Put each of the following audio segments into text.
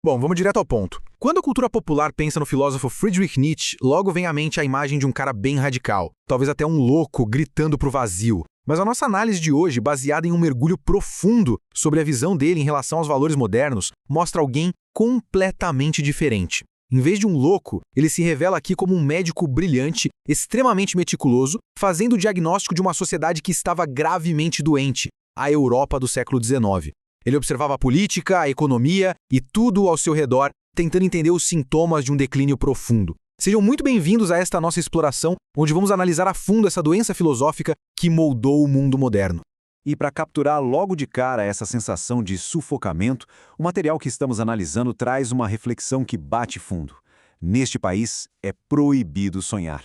Bom, vamos direto ao ponto. Quando a cultura popular pensa no filósofo Friedrich Nietzsche, logo vem à mente a imagem de um cara bem radical, talvez até um louco gritando pro vazio. Mas a nossa análise de hoje, baseada em um mergulho profundo sobre a visão dele em relação aos valores modernos, mostra alguém completamente diferente. Em vez de um louco, ele se revela aqui como um médico brilhante, extremamente meticuloso, fazendo o diagnóstico de uma sociedade que estava gravemente doente, a Europa do século XIX. Ele observava a política, a economia e tudo ao seu redor, tentando entender os sintomas de um declínio profundo. Sejam muito bem-vindos a esta nossa exploração, onde vamos analisar a fundo essa doença filosófica que moldou o mundo moderno. E para capturar logo de cara essa sensação de sufocamento, o material que estamos analisando traz uma reflexão que bate fundo. Neste país, é proibido sonhar.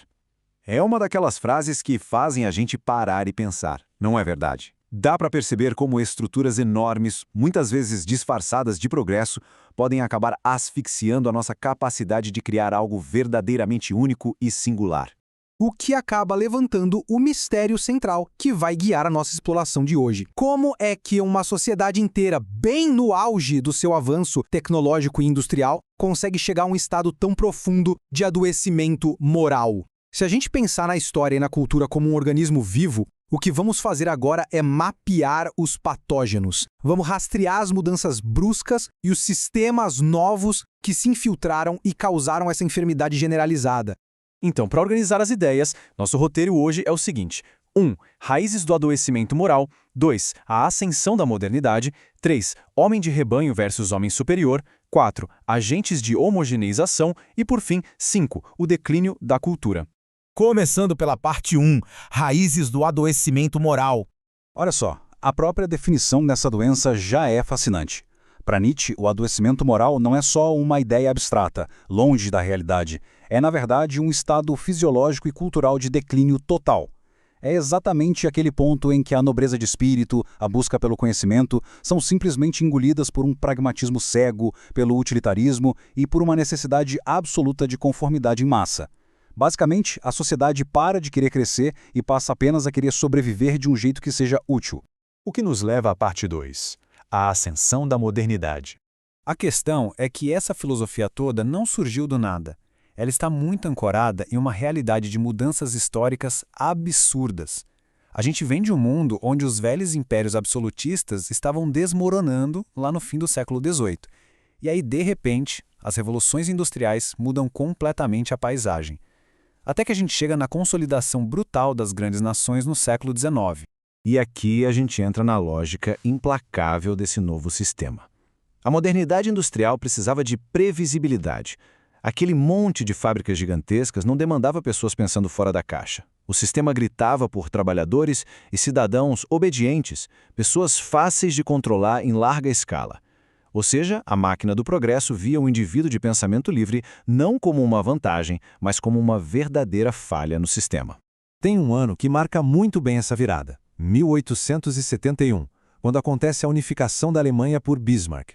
É uma daquelas frases que fazem a gente parar e pensar, não é verdade? Dá para perceber como estruturas enormes, muitas vezes disfarçadas de progresso, podem acabar asfixiando a nossa capacidade de criar algo verdadeiramente único e singular. O que acaba levantando o mistério central que vai guiar a nossa exploração de hoje. Como é que uma sociedade inteira, bem no auge do seu avanço tecnológico e industrial, consegue chegar a um estado tão profundo de adoecimento moral? Se a gente pensar na história e na cultura como um organismo vivo, o que vamos fazer agora é mapear os patógenos. Vamos rastrear as mudanças bruscas e os sistemas novos que se infiltraram e causaram essa enfermidade generalizada. Então, para organizar as ideias, nosso roteiro hoje é o seguinte: 1. Raízes do adoecimento moral. 2. A ascensão da modernidade. 3. Homem de rebanho versus homem superior. 4. Agentes de homogeneização. E, por fim, 5. O declínio da cultura. Começando pela parte 1, raízes do adoecimento moral. Olha só, a própria definição dessa doença já é fascinante. Para Nietzsche, o adoecimento moral não é só uma ideia abstrata, longe da realidade. É, na verdade, um estado fisiológico e cultural de declínio total. É exatamente aquele ponto em que a nobreza de espírito, a busca pelo conhecimento, são simplesmente engolidas por um pragmatismo cego, pelo utilitarismo e por uma necessidade absoluta de conformidade em massa. Basicamente, a sociedade para de querer crescer e passa apenas a querer sobreviver de um jeito que seja útil. O que nos leva à parte 2, a ascensão da modernidade. A questão é que essa filosofia toda não surgiu do nada. Ela está muito ancorada em uma realidade de mudanças históricas absurdas. A gente vem de um mundo onde os velhos impérios absolutistas estavam desmoronando lá no fim do século XVIII. E aí, de repente, as revoluções industriais mudam completamente a paisagem. Até que a gente chega na consolidação brutal das grandes nações no século XIX. E aqui a gente entra na lógica implacável desse novo sistema. A modernidade industrial precisava de previsibilidade. Aquele monte de fábricas gigantescas não demandava pessoas pensando fora da caixa. O sistema gritava por trabalhadores e cidadãos obedientes, pessoas fáceis de controlar em larga escala. Ou seja, a máquina do progresso via o indivíduo de pensamento livre não como uma vantagem, mas como uma verdadeira falha no sistema. Tem um ano que marca muito bem essa virada, 1871, quando acontece a unificação da Alemanha por Bismarck.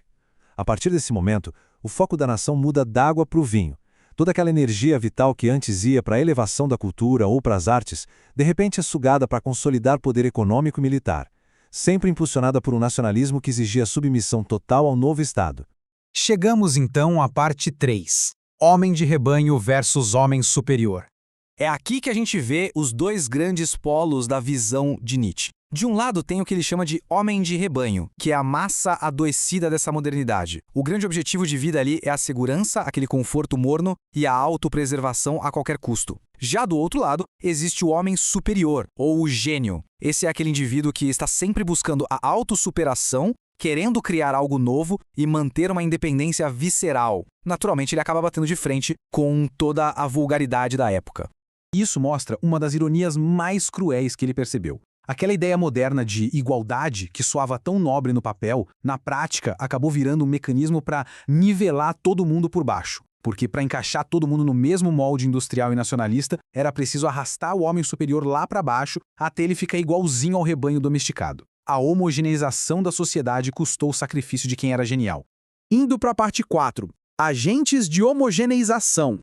A partir desse momento, o foco da nação muda da água para o vinho. Toda aquela energia vital que antes ia para a elevação da cultura ou para as artes, de repente é sugada para consolidar poder econômico e militar, sempre impulsionada por um nacionalismo que exigia submissão total ao novo Estado. Chegamos então à parte 3, homem de rebanho versus homem superior. É aqui que a gente vê os dois grandes polos da visão de Nietzsche. De um lado tem o que ele chama de homem de rebanho, que é a massa adoecida dessa modernidade. O grande objetivo de vida ali é a segurança, aquele conforto morno e a autopreservação a qualquer custo. Já do outro lado, existe o homem superior, ou o gênio. Esse é aquele indivíduo que está sempre buscando a autossuperação, querendo criar algo novo e manter uma independência visceral. Naturalmente, ele acaba batendo de frente com toda a vulgaridade da época. Isso mostra uma das ironias mais cruéis que ele percebeu. Aquela ideia moderna de igualdade, que soava tão nobre no papel, na prática acabou virando um mecanismo para nivelar todo mundo por baixo. Porque para encaixar todo mundo no mesmo molde industrial e nacionalista, era preciso arrastar o homem superior lá para baixo até ele ficar igualzinho ao rebanho domesticado. A homogeneização da sociedade custou o sacrifício de quem era genial. Indo para a parte 4, agentes de homogeneização.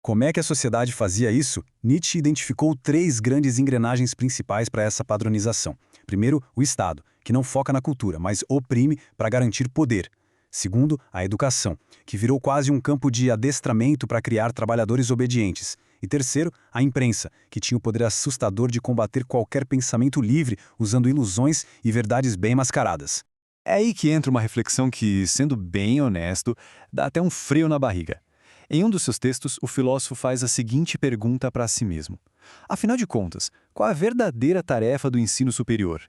Como é que a sociedade fazia isso? Nietzsche identificou 3 grandes engrenagens principais para essa padronização. Primeiro, o Estado, que não foca na cultura, mas oprime para garantir poder. Segundo, a educação, que virou quase um campo de adestramento para criar trabalhadores obedientes. E terceiro, a imprensa, que tinha o poder assustador de combater qualquer pensamento livre usando ilusões e verdades bem mascaradas. É aí que entra uma reflexão que, sendo bem honesto, dá até um frio na barriga. Em um dos seus textos, o filósofo faz a seguinte pergunta para si mesmo. Afinal de contas, qual a verdadeira tarefa do ensino superior?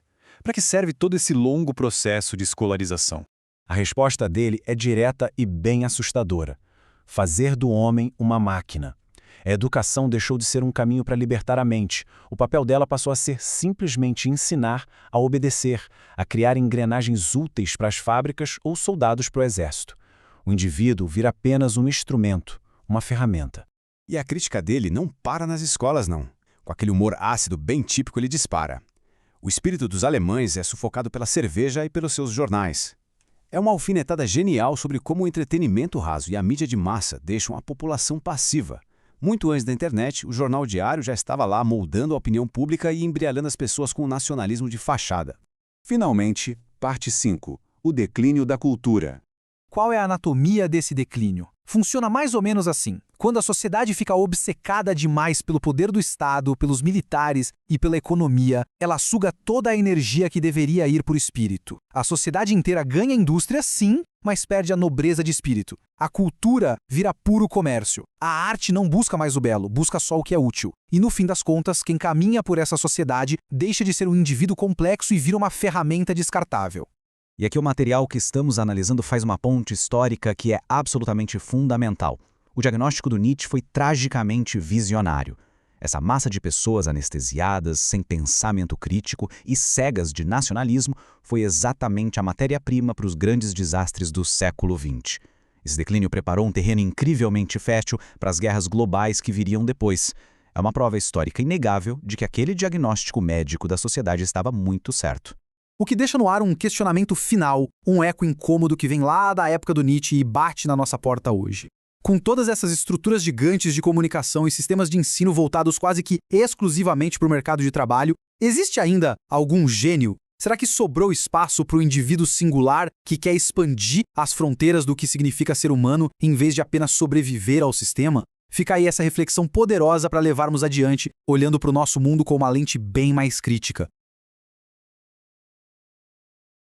Para que serve todo esse longo processo de escolarização? A resposta dele é direta e bem assustadora. Fazer do homem uma máquina. A educação deixou de ser um caminho para libertar a mente. O papel dela passou a ser simplesmente ensinar a obedecer, a criar engrenagens úteis para as fábricas ou soldados para o exército. O indivíduo vira apenas um instrumento, uma ferramenta. E a crítica dele não para nas escolas, não. Com aquele humor ácido bem típico, ele dispara. O espírito dos alemães é sufocado pela cerveja e pelos seus jornais. É uma alfinetada genial sobre como o entretenimento raso e a mídia de massa deixam a população passiva. Muito antes da internet, o jornal diário já estava lá moldando a opinião pública e embriagando as pessoas com o nacionalismo de fachada. Finalmente, parte 5. O declínio da cultura. Qual é a anatomia desse declínio? Funciona mais ou menos assim. Quando a sociedade fica obcecada demais pelo poder do Estado, pelos militares e pela economia, ela suga toda a energia que deveria ir para o espírito. A sociedade inteira ganha indústria, sim, mas perde a nobreza de espírito. A cultura vira puro comércio. A arte não busca mais o belo, busca só o que é útil. E no fim das contas, quem caminha por essa sociedade deixa de ser um indivíduo complexo e vira uma ferramenta descartável. E aqui o material que estamos analisando faz uma ponte histórica que é absolutamente fundamental. O diagnóstico do Nietzsche foi tragicamente visionário. Essa massa de pessoas anestesiadas, sem pensamento crítico e cegas de nacionalismo foi exatamente a matéria-prima para os grandes desastres do século XX. Esse declínio preparou um terreno incrivelmente fértil para as guerras globais que viriam depois. É uma prova histórica inegável de que aquele diagnóstico médico da sociedade estava muito certo. O que deixa no ar um questionamento final, um eco incômodo que vem lá da época do Nietzsche e bate na nossa porta hoje. Com todas essas estruturas gigantes de comunicação e sistemas de ensino voltados quase que exclusivamente para o mercado de trabalho, existe ainda algum gênio? Será que sobrou espaço para o indivíduo singular que quer expandir as fronteiras do que significa ser humano em vez de apenas sobreviver ao sistema? Fica aí essa reflexão poderosa para levarmos adiante, olhando para o nosso mundo com uma lente bem mais crítica.